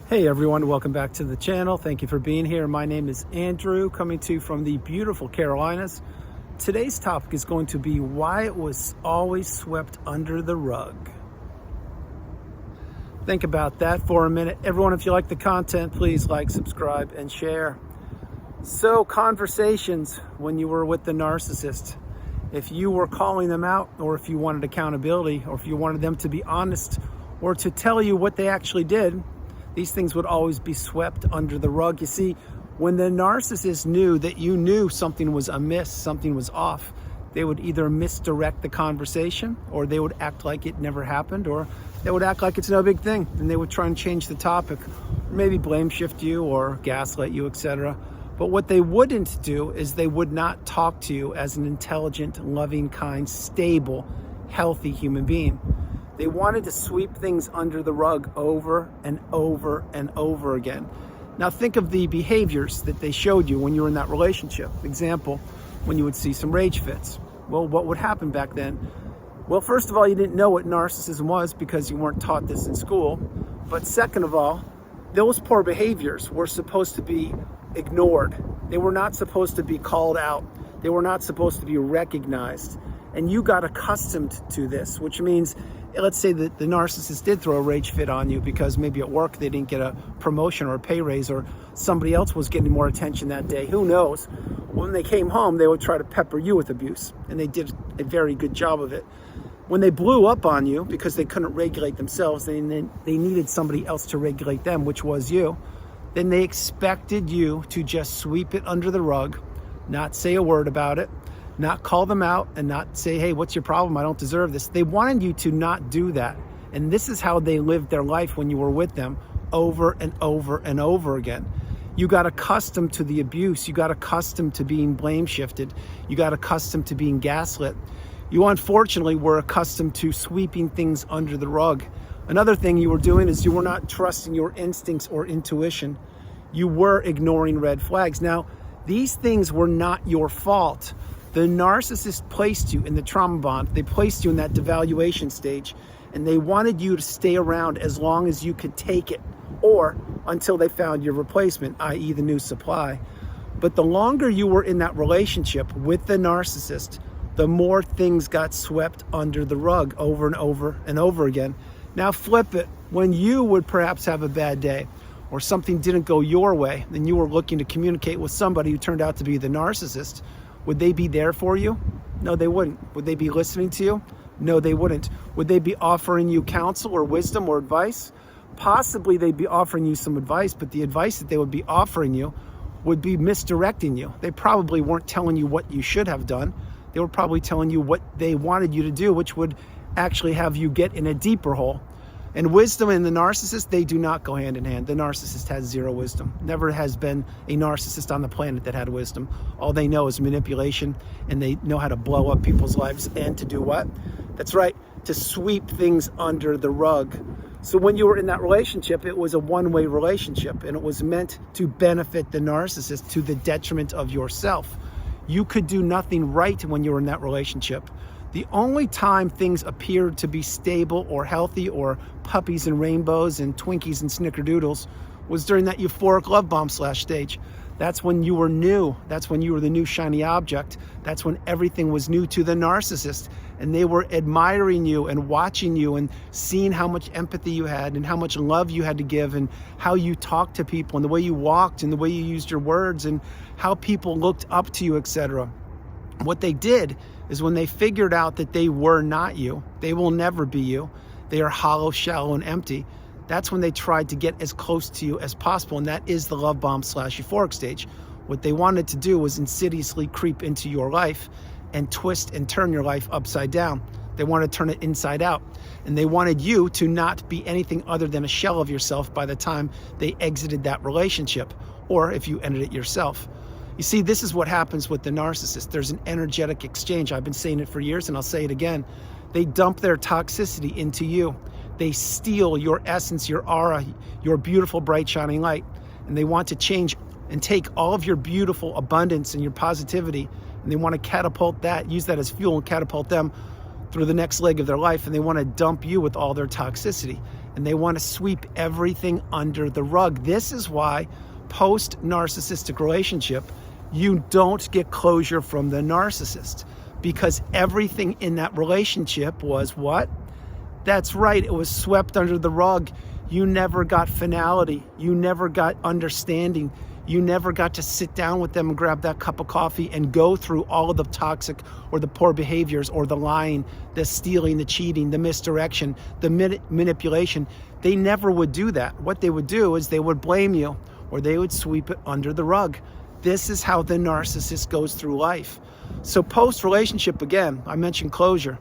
Hey everyone, welcome back to the channel. Thank you for being here. My name is Andrew, coming to you from the beautiful Carolinas. Today's topic is going to be why it was always swept under the rug. Think about that for a minute. Everyone, if you like the content, please like, subscribe, and share. So, conversations when you were with the narcissist, if you were calling them out, or if you wanted accountability, or if you wanted them to be honest, or to tell you what they actually did, these things would always be swept under the rug. You see, when the narcissist knew that you knew something was amiss, something was off, they would either misdirect the conversation, or they would act like it never happened, or they would act like it's no big thing, and they would try and change the topic, or maybe blame shift you or gaslight you, etc. But what they wouldn't do is they would not talk to you as an intelligent, loving, kind, stable, healthy human being. They wanted to sweep things under the rug over and over and over again. Now think of the behaviors that they showed you when you were in that relationship. Example, when you would see some rage fits. Well, what would happen back then? Well, first of all, you didn't know what narcissism was because you weren't taught this in school. But second of all, those poor behaviors were supposed to be ignored. They were not supposed to be called out. They were not supposed to be recognized. And you got accustomed to this, which means, let's say that the narcissist did throw a rage fit on you because maybe at work they didn't get a promotion or a pay raise, or somebody else was getting more attention that day. Who knows? When they came home, they would try to pepper you with abuse, and they did a very good job of it. When they blew up on you because they couldn't regulate themselves, they needed somebody else to regulate them, which was you. Then they expected you to just sweep it under the rug, not say a word about it, not call them out, and not say, hey, what's your problem? I don't deserve this. They wanted you to not do that. And this is how they lived their life when you were with them, over and over and over again. You got accustomed to the abuse. You got accustomed to being blame shifted. You got accustomed to being gaslit. You unfortunately were accustomed to sweeping things under the rug. Another thing you were doing is you were not trusting your instincts or intuition. You were ignoring red flags. Now, these things were not your fault. The narcissist placed you in the trauma bond. They placed you in that devaluation stage, and they wanted you to stay around as long as you could take it, or until they found your replacement, i.e. the new supply. But the longer you were in that relationship with the narcissist, the more things got swept under the rug over and over and over again. Now flip it. When you would perhaps have a bad day, or something didn't go your way, then you were looking to communicate with somebody who turned out to be the narcissist. Would they be there for you? No, they wouldn't. Would they be listening to you? No, they wouldn't. Would they be offering you counsel or wisdom or advice? Possibly they'd be offering you some advice, but the advice that they would be offering you would be misdirecting you. They probably weren't telling you what you should have done. They were probably telling you what they wanted you to do, which would actually have you get in a deeper hole. And wisdom and the narcissist, they do not go hand in hand. The narcissist has zero wisdom. Never has been a narcissist on the planet that had wisdom. All they know is manipulation, and they know how to blow up people's lives and to do what? That's right, to sweep things under the rug. So when you were in that relationship, it was a one-way relationship, and it was meant to benefit the narcissist to the detriment of yourself. You could do nothing right when you were in that relationship. The only time things appeared to be stable or healthy, or puppies and rainbows and Twinkies and snickerdoodles, was during that euphoric love bomb slash stage. That's when you were new. That's when you were the new shiny object. That's when everything was new to the narcissist, and they were admiring you and watching you and seeing how much empathy you had and how much love you had to give, and how you talked to people and the way you walked and the way you used your words and how people looked up to you, etc. What they did is, when they figured out that they were not you, they will never be you, they are hollow, shallow, and empty, that's when they tried to get as close to you as possible, and that is the love bomb slash euphoric stage. What they wanted to do was insidiously creep into your life and twist and turn your life upside down. They wanted to turn it inside out, and they wanted you to not be anything other than a shell of yourself by the time they exited that relationship, or if you ended it yourself. You see, this is what happens with the narcissist. There's an energetic exchange. I've been saying it for years, and I'll say it again. They dump their toxicity into you. They steal your essence, your aura, your beautiful, bright, shining light. And they want to change and take all of your beautiful abundance and your positivity, and they want to catapult that, use that as fuel, and catapult them through the next leg of their life. And they want to dump you with all their toxicity. and they want to sweep everything under the rug. This is why post-narcissistic relationship, you don't get closure from the narcissist, because everything in that relationship was what? That's right, it was swept under the rug. You never got finality. You never got understanding. You never got to sit down with them and grab that cup of coffee and go through all of the toxic or the poor behaviors or the lying, the stealing, the cheating, the misdirection, the manipulation. They never would do that. What they would do is they would blame you, or they would sweep it under the rug. This is how the narcissist goes through life. So post-relationship, again, I mentioned closure.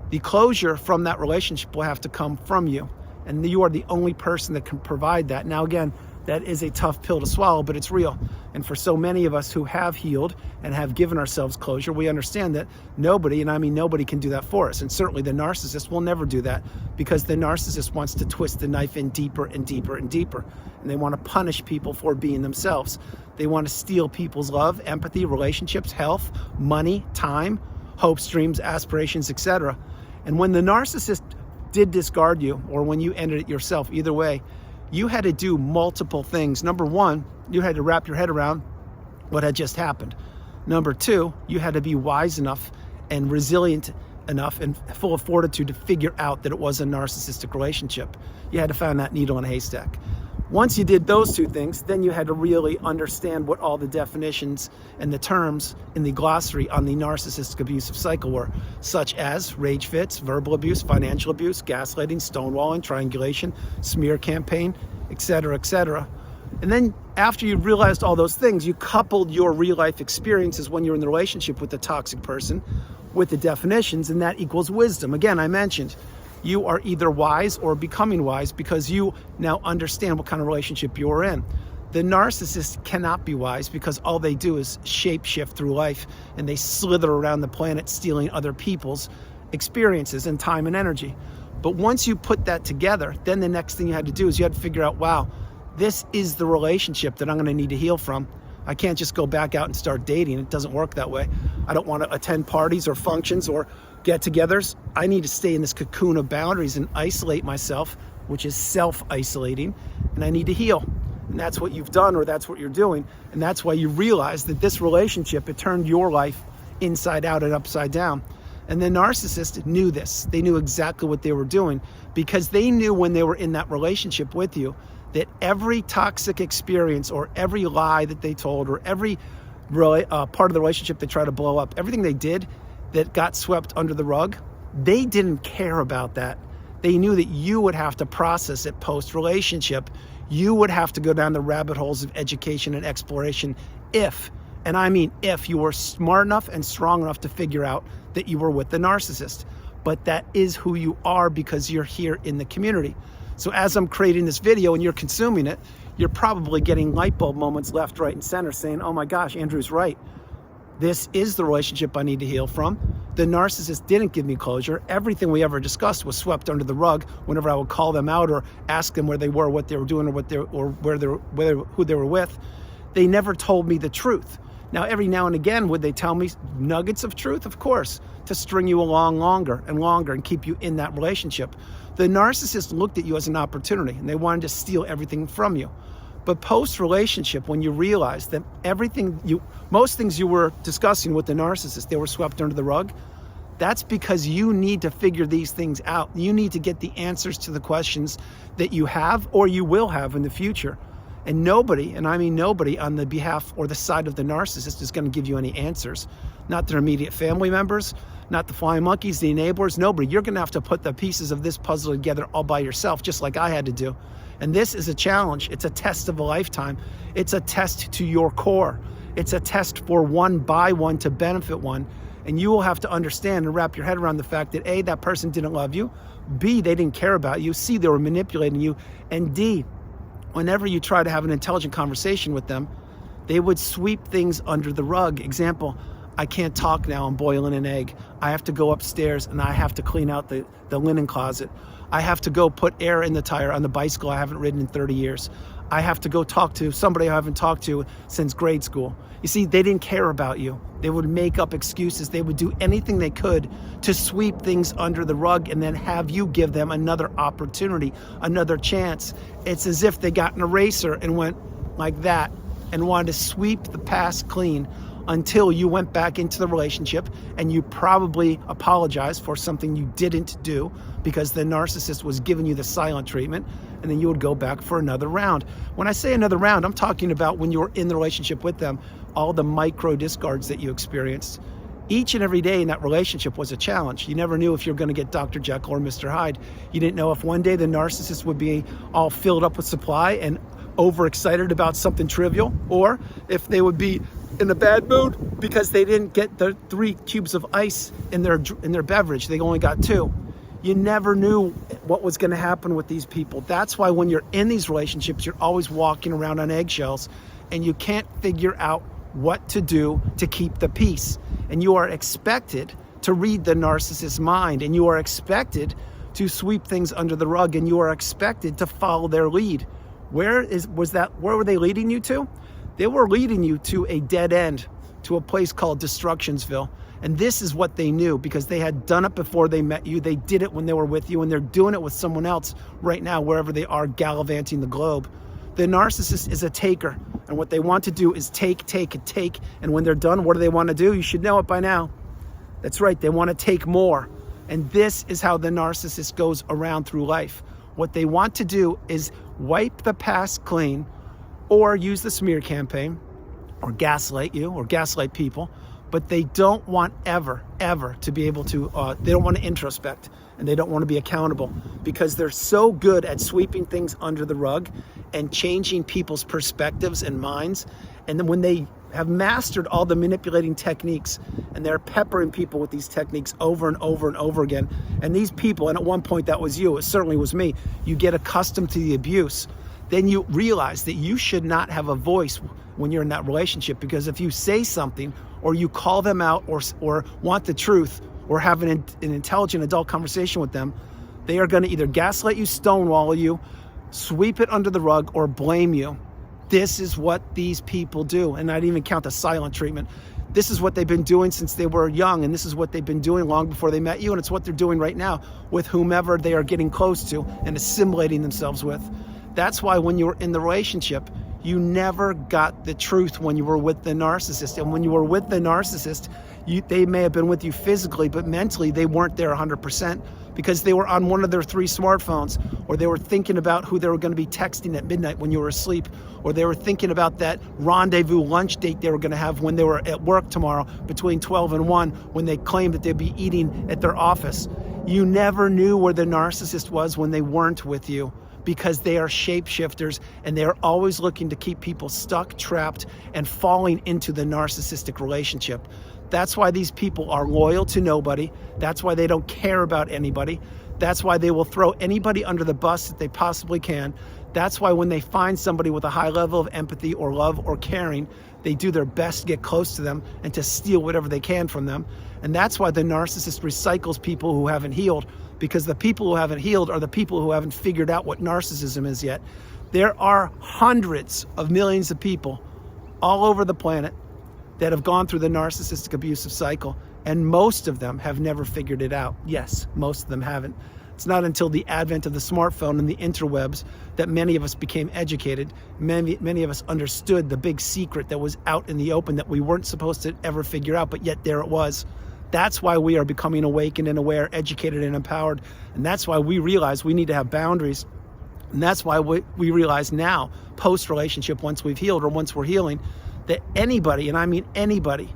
The closure from that relationship will have to come from you. And you are the only person that can provide that. Now, again, that is a tough pill to swallow, but it's real. And for so many of us who have healed and have given ourselves closure, we understand that nobody, and I mean nobody, can do that for us. And certainly the narcissist will never do that, because the narcissist wants to twist the knife in deeper and deeper and deeper. And they want to punish people for being themselves. They want to steal people's love, empathy, relationships, health, money, time, hopes, dreams, aspirations, etc. And when the narcissist did discard you, or when you ended it yourself, either way, you had to do multiple things. Number one, you had to wrap your head around what had just happened. Number two, you had to be wise enough and resilient enough and full of fortitude to figure out that it was a narcissistic relationship. You had to find that needle in a haystack. Once you did those two things, then you had to really understand what all the definitions and the terms in the glossary on the narcissistic abusive cycle were, such as rage fits, verbal abuse, financial abuse, gaslighting, stonewalling, triangulation, smear campaign, etc., etc. And then after you realized all those things, you coupled your real life experiences when you're in the relationship with the toxic person with the definitions, and that equals wisdom. Again, I mentioned you are either wise or becoming wise because you now understand what kind of relationship you're in. The narcissist cannot be wise because all they do is shape-shift through life, and they slither around the planet stealing other people's experiences and time and energy. But once you put that together, then the next thing you had to do is you had to figure out, wow, this is the relationship that I'm going to need to heal from. I can't just go back out and start dating. It doesn't work that way. I don't want to attend parties or functions or get-togethers. I need to stay in this cocoon of boundaries and isolate myself, which is self-isolating, and I need to heal. And that's what you've done, or that's what you're doing. And that's why you realize that this relationship, it turned your life inside out and upside down. And the narcissist knew this. They knew exactly what they were doing, because they knew when they were in that relationship with you that every toxic experience or every lie that they told or every part of the relationship they tried to blow up, everything they did that got swept under the rug, they didn't care about that. They knew that you would have to process it post-relationship. You would have to go down the rabbit holes of education and exploration if, and I mean if, you were smart enough and strong enough to figure out that you were with the narcissist. But that is who you are because you're here in the community. So as I'm creating this video and you're consuming it, you're probably getting light bulb moments left, right, and center saying, oh my gosh, Andrew's right. This is the relationship I need to heal from. The narcissist didn't give me closure. Everything we ever discussed was swept under the rug whenever I would call them out or ask them where they were, what they were doing, or who they were with. They never told me the truth. Now, every now and again, would they tell me nuggets of truth? Of course, to string you along longer and longer and keep you in that relationship. The narcissist looked at you as an opportunity, and they wanted to steal everything from you. But post-relationship, when you realize that most things you were discussing with the narcissist, they were swept under the rug, that's because you need to figure these things out. You need to get the answers to the questions that you have or you will have in the future. And nobody, and I mean nobody, on the behalf or the side of the narcissist is going to give you any answers. Not their immediate family members, not the flying monkeys, the enablers, nobody. You're going to have to put the pieces of this puzzle together all by yourself, just like I had to do. And this is a challenge. It's a test of a lifetime. It's a test to your core. It's a test for one by one to benefit one. And you will have to understand and wrap your head around the fact that A, that person didn't love you. B, they didn't care about you. C, they were manipulating you. And D, whenever you try to have an intelligent conversation with them, they would sweep things under the rug. Example, I can't talk now, I'm boiling an egg. I have to go upstairs and I have to clean out the linen closet. I have to go put air in the tire on the bicycle I haven't ridden in 30 years. I have to go talk to somebody I haven't talked to since grade school. You see, they didn't care about you. They would make up excuses. They would do anything they could to sweep things under the rug and then have you give them another opportunity, another chance. It's as if they got an eraser and went like that and wanted to sweep the past clean until you went back into the relationship and you probably apologized for something you didn't do because the narcissist was giving you the silent treatment, and then you would go back for another round. When I say another round, I'm talking about when you're in the relationship with them, all the micro discards that you experienced. Each and every day in that relationship was a challenge. You never knew if you were going to get Dr. Jekyll or Mr. Hyde. You didn't know if one day the narcissist would be all filled up with supply and overexcited about something trivial, or if they would be in a bad mood because they didn't get the 3 cubes of ice in their beverage. They only got 2. You never knew what was going to happen with these people. That's why when you're in these relationships, you're always walking around on eggshells and you can't figure out what to do to keep the peace. And you are expected to read the narcissist's mind, and you are expected to sweep things under the rug, and you are expected to follow their lead. Where were they leading you to? They were leading you to a dead end, to a place called Destructionsville. And this is what they knew because they had done it before they met you. They did it when they were with you, and they're doing it with someone else right now, wherever they are gallivanting the globe. The narcissist is a taker, and what they want to do is take. And when they're done, what do they want to do? You should know it by now. That's right, they want to take more. And this is how the narcissist goes around through life. What they want to do is wipe the past clean, or use the smear campaign, or gaslight you, or gaslight people, but they don't want ever to be able to, they don't want to introspect, and they don't want to be accountable because they're so good at sweeping things under the rug and changing people's perspectives and minds. And then when they have mastered all the manipulating techniques and they're peppering people with these techniques over and over again, and these people, and at one point that was you, it certainly was me, you get accustomed to the abuse, then you realize that you should not have a voice when you're in that relationship, because if you say something or you call them out or want the truth or have an intelligent adult conversation with them, they are going to either gaslight you, stonewall you, sweep it under the rug, or blame you. This is what these people do. And I didn't even count the silent treatment. This is what they've been doing since they were young, and this is what they've been doing long before they met you, and it's what they're doing right now with whomever they are getting close to and assimilating themselves with. That's why when you're in the relationship, you never got the truth when you were with the narcissist. And when you were with the narcissist, they may have been with you physically, but mentally they weren't there 100% because they were on one of their 3 smartphones, or they were thinking about who they were going to be texting at midnight when you were asleep, or they were thinking about that rendezvous lunch date they were going to have when they were at work tomorrow between 12 and 1 when they claimed that they'd be eating at their office. You never knew where the narcissist was when they weren't with you, because they are shapeshifters and they are always looking to keep people stuck, trapped, and falling into the narcissistic relationship. That's why these people are loyal to nobody. That's why they don't care about anybody. That's why they will throw anybody under the bus that they possibly can. That's why when they find somebody with a high level of empathy or love or caring, they do their best to get close to them and to steal whatever they can from them. And that's why the narcissist recycles people who haven't healed, because the people who haven't healed are the people who haven't figured out what narcissism is yet. There are hundreds of millions of people all over the planet that have gone through the narcissistic abusive cycle, and most of them have never figured it out. Yes, most of them haven't. It's not until the advent of the smartphone and the interwebs that many of us became educated. Many of us understood the big secret that was out in the open that we weren't supposed to ever figure out, but yet there it was. That's why we are becoming awakened and aware, educated and empowered. And that's why we realize we need to have boundaries. And that's why we realize now, post-relationship, once we've healed or once we're healing, that anybody, and I mean anybody,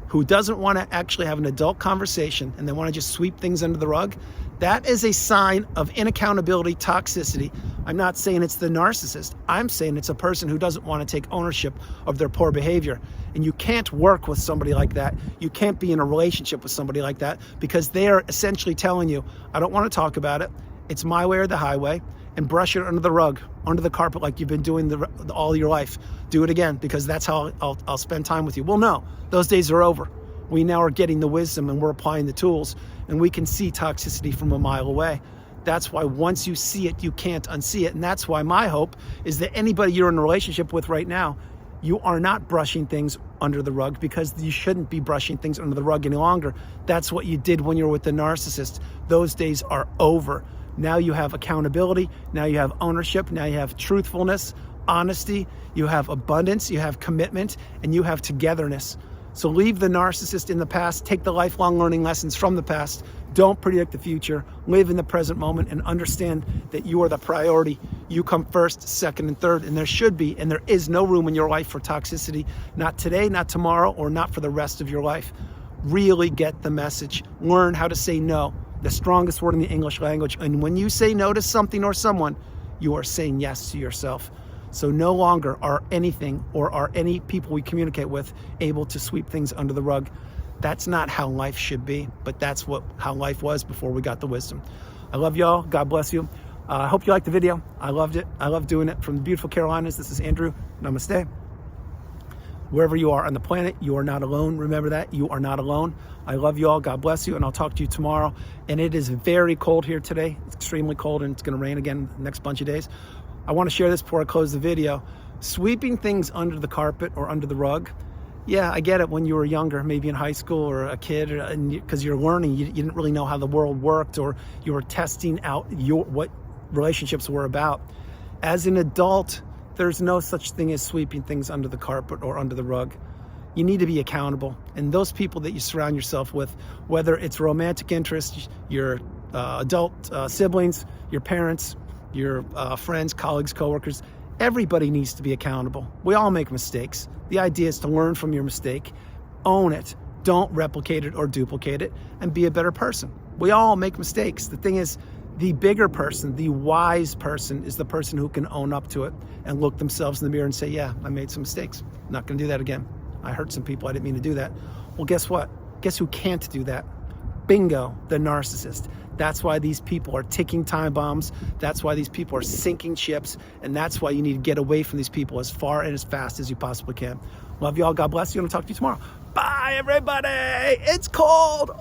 who doesn't want to actually have an adult conversation and they want to just sweep things under the rug, that is a sign of inaccountability, toxicity. I'm not saying it's the narcissist. I'm saying it's a person who doesn't want to take ownership of their poor behavior. And you can't work with somebody like that. You can't be in a relationship with somebody like that, because they are essentially telling you, I don't want to talk about it. It's my way or the highway, and brush it under the rug, under the carpet like you've been doing all your life. Do it again, because that's how I'll spend time with you. Well, no, those days are over. We now are getting the wisdom and we're applying the tools, and we can see toxicity from a mile away. That's why once you see it, you can't unsee it. And that's why my hope is that anybody you're in a relationship with right now, you are not brushing things under the rug, because you shouldn't be brushing things under the rug any longer. That's what you did when you were with the narcissist. Those days are over. Now you have accountability. Now you have ownership. Now you have truthfulness, honesty. You have abundance. You have commitment, and you have togetherness. So leave the narcissist in the past. Take the lifelong learning lessons from the past. Don't predict the future. Live in the present moment and understand that you are the priority. You come first, second, and third, and there should be, and there is no room in your life for toxicity. Not today, not tomorrow, or not for the rest of your life. Really get the message. Learn how to say no, the strongest word in the English language. And when you say no to something or someone, you are saying yes to yourself. So no longer are anything or are any people we communicate with able to sweep things under the rug. That's not how life should be, but that's how life was before we got the wisdom. I love y'all. God bless you. I hope you liked the video. I loved it. I love doing it. From the beautiful Carolinas, this is Andrew. Namaste. Wherever you are on the planet, you are not alone. Remember that. You are not alone. I love you all. God bless you, and I'll talk to you tomorrow. And it is very cold here today. It's extremely cold, and it's going to rain again the next bunch of days. I want to share this before I close the video. Sweeping things under the carpet or under the rug. Yeah, I get it when you were younger, maybe in high school or a kid, because you're learning, you didn't really know how the world worked, or you were testing out what relationships were about. As an adult, there's no such thing as sweeping things under the carpet or under the rug. You need to be accountable. And those people that you surround yourself with, whether it's romantic interests, your adult siblings, your parents, your friends, colleagues, coworkers, everybody needs to be accountable. We all make mistakes. The idea is to learn from your mistake, own it, don't replicate it or duplicate it, and be a better person. We all make mistakes. The thing is, the bigger person, the wise person, is the person who can own up to it and look themselves in the mirror and say, yeah, I made some mistakes. I'm not going to do that again. I hurt some people. I didn't mean to do that. Well, guess what? Guess who can't do that? Bingo, the narcissist. That's why these people are ticking time bombs. That's why these people are sinking ships. And that's why you need to get away from these people as far and as fast as you possibly can. Love you all. God bless you. I'm going to talk to you tomorrow. Bye, everybody. It's cold.